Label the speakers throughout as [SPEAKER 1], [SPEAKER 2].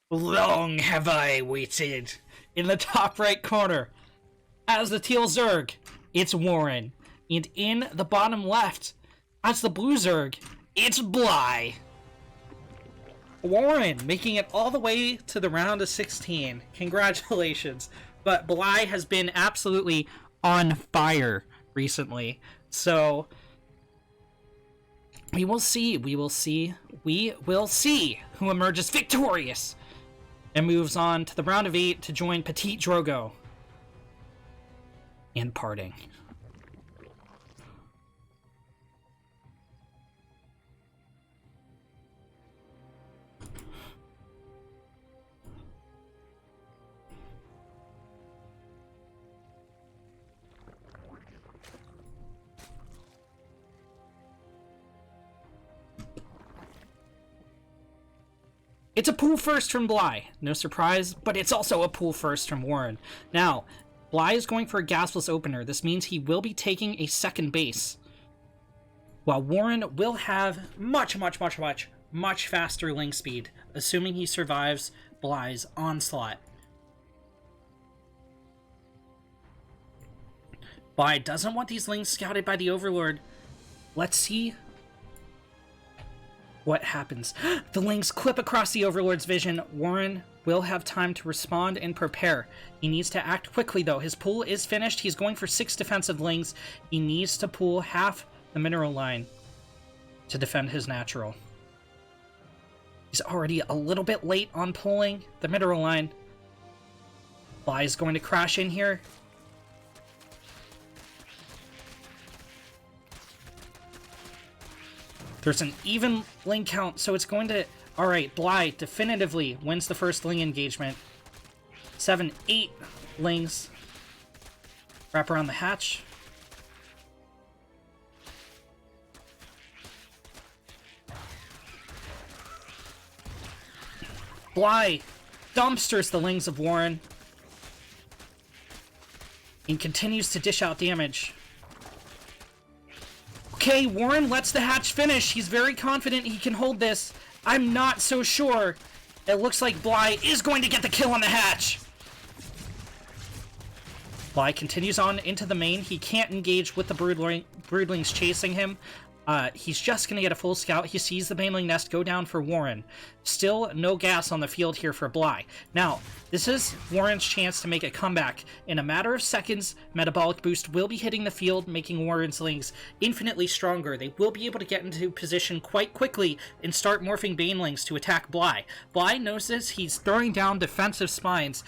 [SPEAKER 1] Long have I waited. In the top right corner, as the teal Zerg, it's Warren. And in the bottom left, as the blue Zerg, it's Bly. Warren making it all the way to the round of 16. Congratulations. But Bly has been absolutely on fire recently. So we will see who emerges victorious and moves on to the round of 8 to join Petit Drogo and Parting. It's a pool first from Bly. No surprise, but it's also a pool first from Warren. Now, Bly is going for a gasless opener. This means he will be taking a second base, while Warren will have much faster link speed, assuming he survives Bly's onslaught. Bly doesn't want these links scouted by the Overlord. Let's see what happens. The links clip across the Overlord's vision. Warren will have time to respond and prepare. He needs to act quickly, though. His pool is finished. He's going for 6 defensive links. He needs to pool half the mineral line to defend his natural. He's already a little bit late on pulling the mineral line. Bly is going to crash in here. There's an even link count, so it's going to... Alright, Bly definitively wins the first ling engagement. 7, 8 lings. Wrap around the hatch. Bly dumpsters the lings of Warren and continues to dish out damage. Okay, Warren lets the hatch finish. He's very confident he can hold this. I'm not so sure. It looks like Bly is going to get the kill on the hatch. Bly continues on into the main. He can't engage with the broodlings chasing him. He's just going to get a full scout. He sees the baneling nest go down for Warren. Still no gas on the field here for Bly. Now, this is Warren's chance to make a comeback. In a matter of seconds, Metabolic Boost will be hitting the field, making Warren's lings infinitely stronger. They will be able to get into position quite quickly and start morphing banelings to attack Bly. Bly knows this. He's throwing down defensive spines,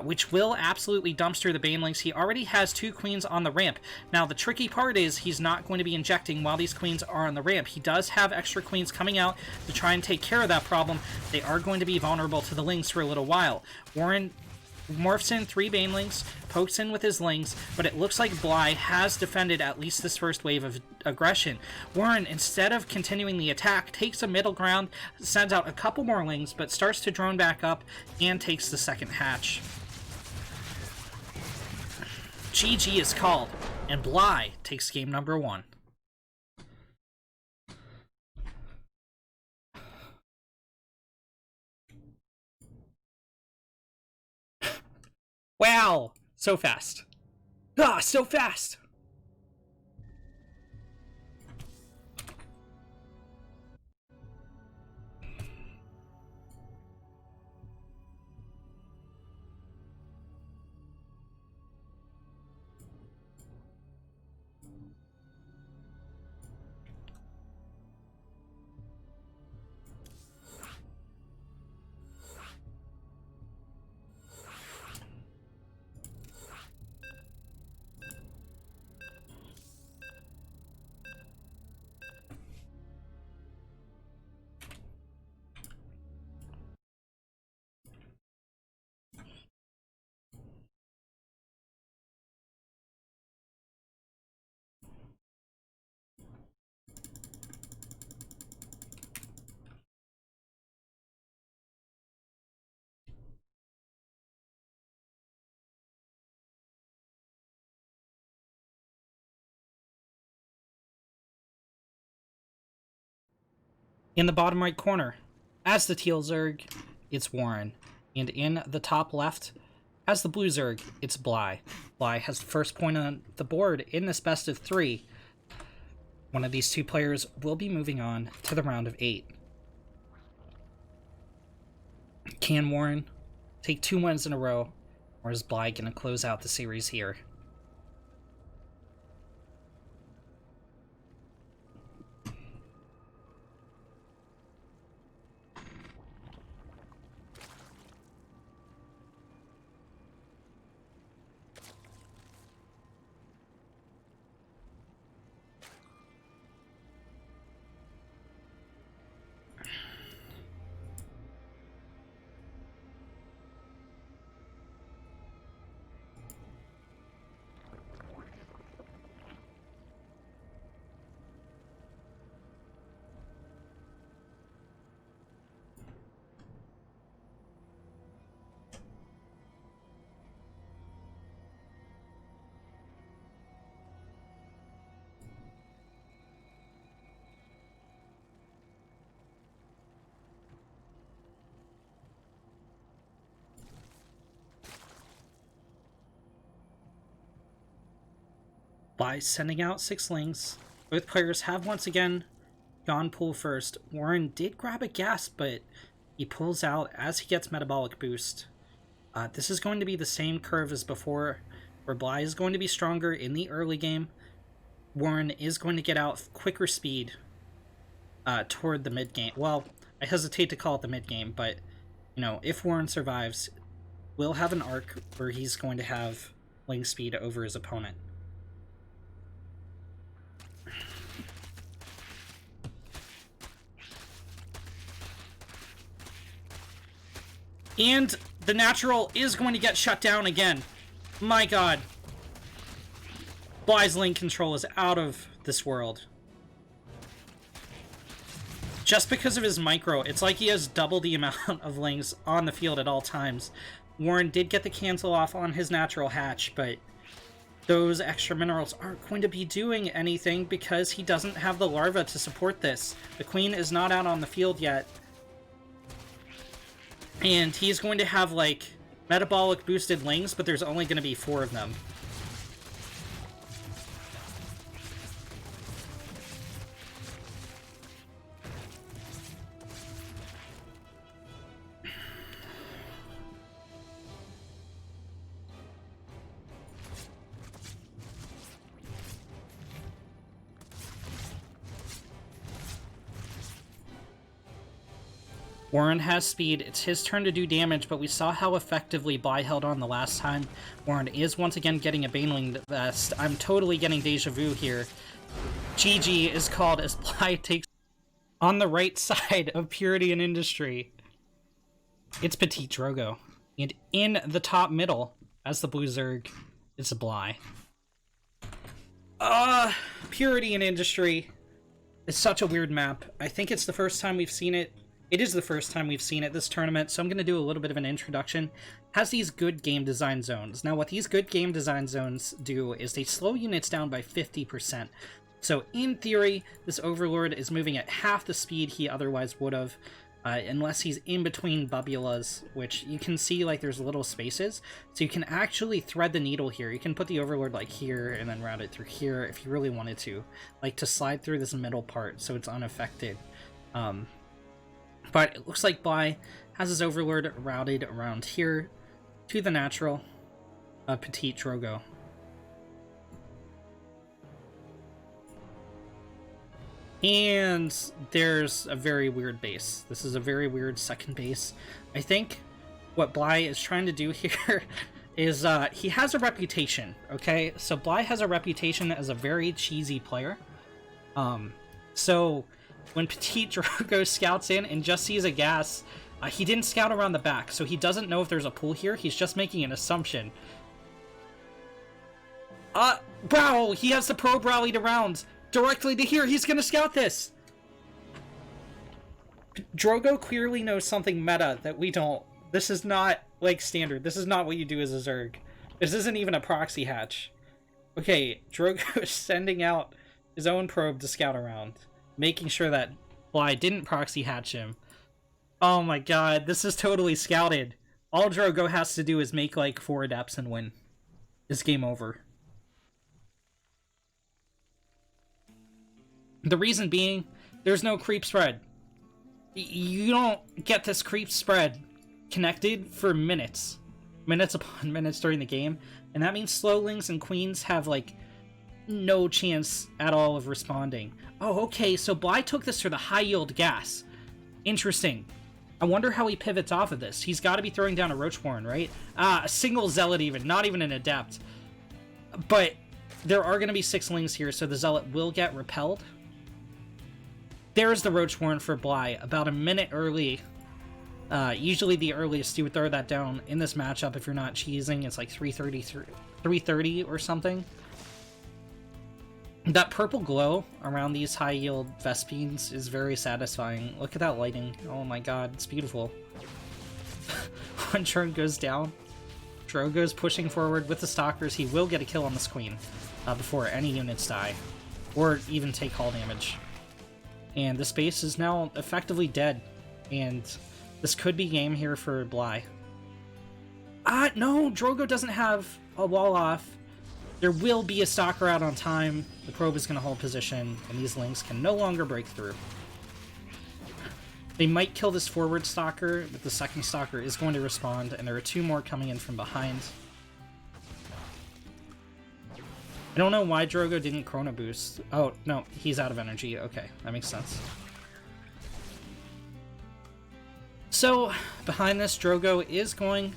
[SPEAKER 1] which will absolutely dumpster the banelings. He already has 2 queens on the ramp. Now, the tricky part is he's not going to be injecting while these queens are on the ramp. He does have extra queens coming out to try and take care of that problem. They are going to be vulnerable to the lings for a little while. Warren morphs in 3 banelings, pokes in with his lings, but it looks like Bly has defended at least this first wave of aggression. Warren, instead of continuing the attack, takes a middle ground, sends out a couple more lings, but starts to drone back up and takes the second hatch. GG is called, and Bly takes game number 1. Wow! So fast. Ah, so fast! In the bottom right corner, as the teal Zerg, it's Warren. And in the top left, as the blue Zerg, it's Bly. Bly has the first point on the board in this best of 3. One of these two players will be moving on to the round of 8. Can Warren take 2 wins in a row, or is Bly going to close out the series here? By sending out 6 lings, both players have once again gone pull first. Warren did grab a gas, but he pulls out as he gets metabolic boost. This is going to be the same curve as before, where Bly is going to be stronger in the early game. Warren is going to get out quicker speed toward the mid game. Well, I hesitate to call it the mid game, but you know, if Warren survives, we'll have an arc where he's going to have ling speed over his opponent. And the natural is going to get shut down again. My god. Bly's lane control is out of this world. Just because of his micro, it's like he has double the amount of lanes on the field at all times. Warren did get the cancel off on his natural hatch, but those extra minerals aren't going to be doing anything because he doesn't have the larva to support this. The queen is not out on the field yet. And he's going to have, like, metabolic boosted lings, but there's only going to be 4 of them. Warren has speed, it's his turn to do damage, but we saw how effectively Bly held on the last time. Warren is once again getting a Baneling vest. I'm totally getting deja vu here. GG is called as Bly takes on the right side of Purity and Industry. It's Petit Drogo. And in the top middle, as the blue Zerg, it's Bly. Purity and Industry is such a weird map. I think it's the first time we've seen it. It is the first time we've seen it this tournament, so I'm going to do a little bit of an introduction. It has these good game design zones. Now, what these good game design zones do is they slow units down by 50%. So, in theory, this Overlord is moving at half the speed he otherwise would have, unless he's in between bubulas, which you can see, like, there's little spaces. So you can actually thread the needle here. You can put the Overlord, like, here, and then route it through here if you really wanted to. Like, to slide through this middle part so it's unaffected. But it looks like Bly has his Overlord routed around here to the natural of Petit Drogo. And there's a very weird base. This is a very weird second base. I think what Bly is trying to do here is he has a reputation, okay? So Bly has a reputation as a very cheesy player. So when Petit Drogo scouts in and just sees a gas, he didn't scout around the back, so he doesn't know if there's a pool here. He's just making an assumption. Wow, he has the probe rallied around directly to here. He's gonna scout this. Drogo clearly knows something meta that we don't. This is not, like, standard. This is not what you do as a Zerg. This isn't even a proxy hatch. Okay, Drogo is sending out his own probe to scout around, making sure that Bly didn't proxy hatch him. Oh my god, this is totally scouted. All Drogo has to do is make like 4 adepts and win. It's game over. The reason being, there's no creep spread. You don't get this creep spread connected for minutes. Minutes upon minutes during the game. And that means slowlings and queens have like no chance at all of responding. Oh, okay, so Bly took this for the high yield gas. Interesting. I wonder how he pivots off of this. He's got to be throwing down a Roachborn, right? A single Zealot even, not even an Adept. But there are going to be 6 lings here, so the Zealot will get repelled. There's the Roachborn for Bly, about a minute early. Usually the earliest you would throw that down in this matchup if you're not cheesing. It's like 330 or something. That purple glow around these high-yield Vespines is very satisfying. Look at that lighting. Oh my god, it's beautiful. When Drogo goes down, Drogo's pushing forward with the Stalkers. He will get a kill on this Queen before any units die, or even take hull damage. And this base is now effectively dead, and this could be game here for Bly. No! Drogo doesn't have a wall off. There will be a Stalker out on time. The probe is going to hold position, and these lings can no longer break through. They might kill this forward Stalker, but the second Stalker is going to respond, and there are 2 more coming in from behind. I don't know why Drogo didn't Chrono Boost. Oh, no, he's out of energy. Okay, that makes sense. So, behind this, Drogo is going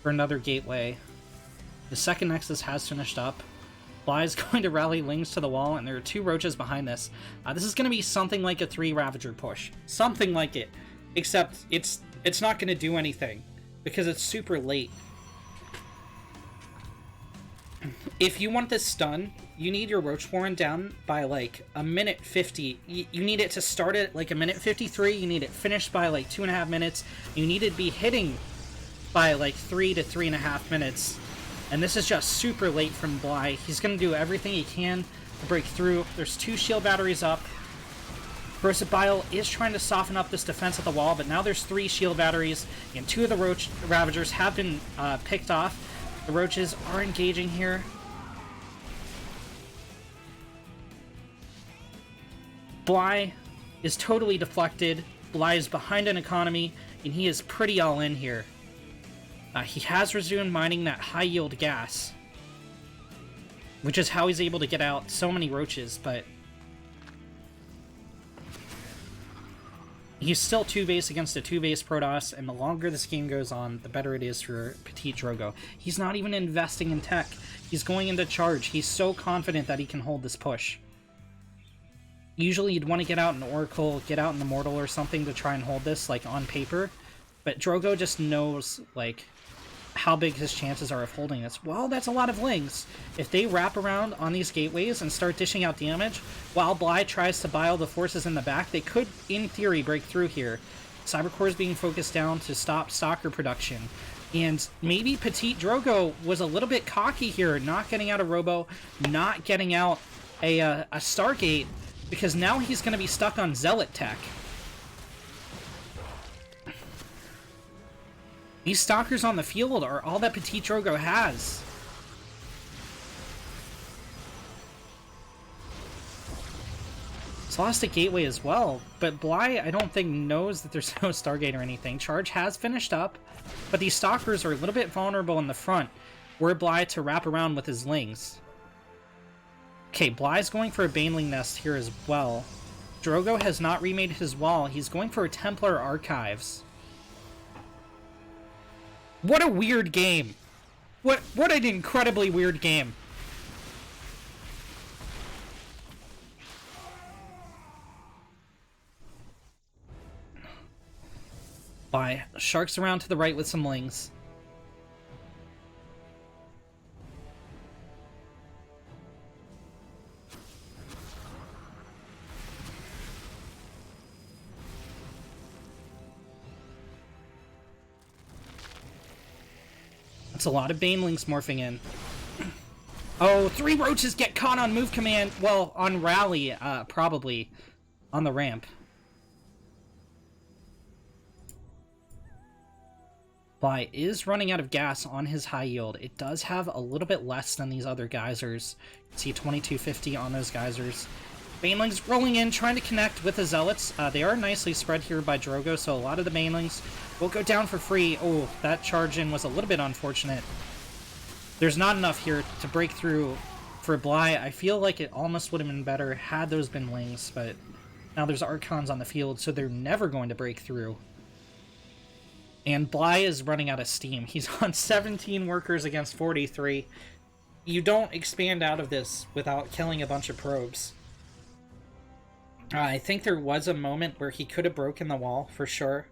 [SPEAKER 1] for another gateway. The second Nexus has finished up. Bly is going to rally lings to the wall, and there are 2 roaches behind this. This is going to be something like a 3 Ravager push. Something like it. Except it's not going to do anything, because it's super late. If you want this stun, you need your Roachborn down by like a minute 50. You need it to start at like a minute 53. You need it finished by like 2.5 minutes. You need it to be hitting by like 3 to 3.5 minutes. And this is just super late from Bly. He's going to do everything he can to break through. There's 2 shield batteries up. Corrosive Bile is trying to soften up this defense at the wall, but now there's 3 shield batteries, and 2 of the Roach Ravagers have been picked off. The Roaches are engaging here. Bly is totally deflected. Bly is behind an economy, and he is pretty all in here. He has resumed mining that high-yield gas, which is how he's able to get out so many roaches, but he's still 2-base against a 2-base Protoss, and the longer this game goes on, the better it is for Petite Drogo. He's not even investing in tech. He's going into charge. He's so confident that he can hold this push. Usually you'd want to get out an Oracle, get out an Immortal or something to try and hold this, like, on paper, but Drogo just knows, like, how big his chances are of holding this. Well, that's a lot of lings. If they wrap around on these gateways and start dishing out damage, while Bly tries to bile the forces in the back, they could, in theory, break through here. Cybercore is being focused down to stop Stalker production. And maybe Petite Drogo was a little bit cocky here, not getting out a Robo, not getting out a Stargate, because now he's going to be stuck on Zealot tech. These Stalkers on the field are all that Petite Drogo has. He's lost a gateway as well, but Bly, I don't think, knows that there's no Stargate or anything. Charge has finished up, but these Stalkers are a little bit vulnerable in the front, were Bly to wrap around with his lings. Okay, Bly's going for a Baneling Nest here as well. Drogo has not remade his wall. He's going for a Templar Archives. What a weird game. What an incredibly weird game. Bye. Sharks around to the right with some lings. That's a lot of Banelings morphing in. Oh, 3 roaches get caught on move command. Well, on rally, probably. On the ramp. Bly is running out of gas on his high yield. It does have a little bit less than these other geysers. You can see 2250 on those geysers. Banelings rolling in, trying to connect with the Zealots. They are nicely spread here by Drogo, so a lot of the Banelings will go down for free. Oh, that charge in was a little bit unfortunate. There's not enough here to break through for Bly. I feel like it almost would have been better had those been wings, but now there's Archons on the field, so they're never going to break through. And Bly is running out of steam. He's on 17 workers against 43. You don't expand out of this without killing a bunch of probes. I think there was a moment where he could have broken the wall, for sure.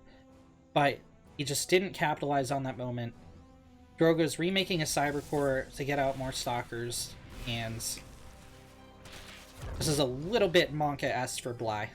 [SPEAKER 1] But he just didn't capitalize on that moment. Drogo's remaking a Cybercore to get out more Stalkers. And this is a little bit Monka-esque for Bly.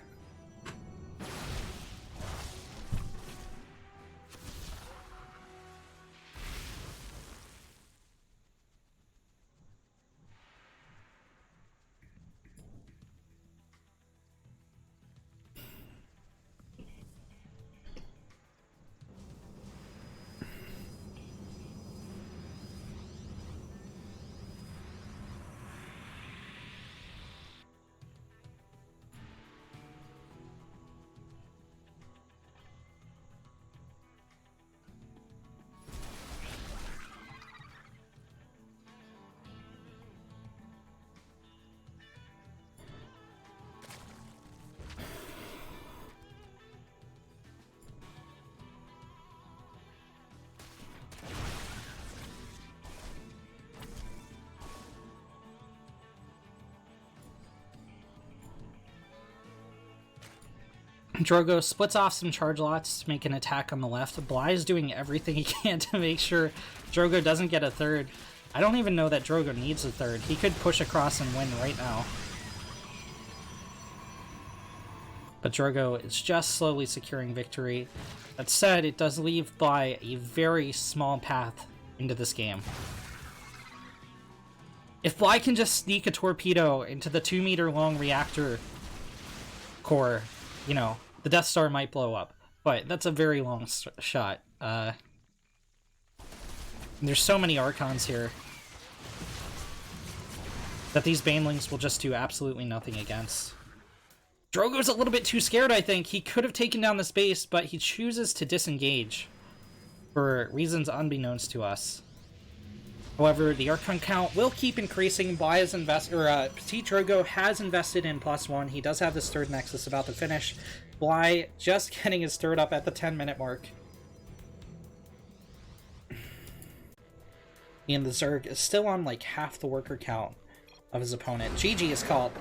[SPEAKER 1] Drogo splits off some charge lots to make an attack on the left. Bly is doing everything he can to make sure Drogo doesn't get a third. I don't even know that Drogo needs a third. He could push across and win right now. But Drogo is just slowly securing victory. That said, it does leave Bly a very small path into this game. If Bly can just sneak a torpedo into the 2-meter-long reactor core, you know, the Death Star might blow up. But that's a very long shot. There's so many Archons here that these Banelings will just do absolutely nothing against. Drogo's a little bit too scared, I think. He could have taken down this base, but he chooses to disengage for reasons unbeknownst to us. However, the Archon count will keep increasing. Petit Drogo has invested in +1. He does have this third Nexus about to finish. Bly just getting his third up at the 10-minute mark. And the Zerg is still on like half the worker count of his opponent. GG is called.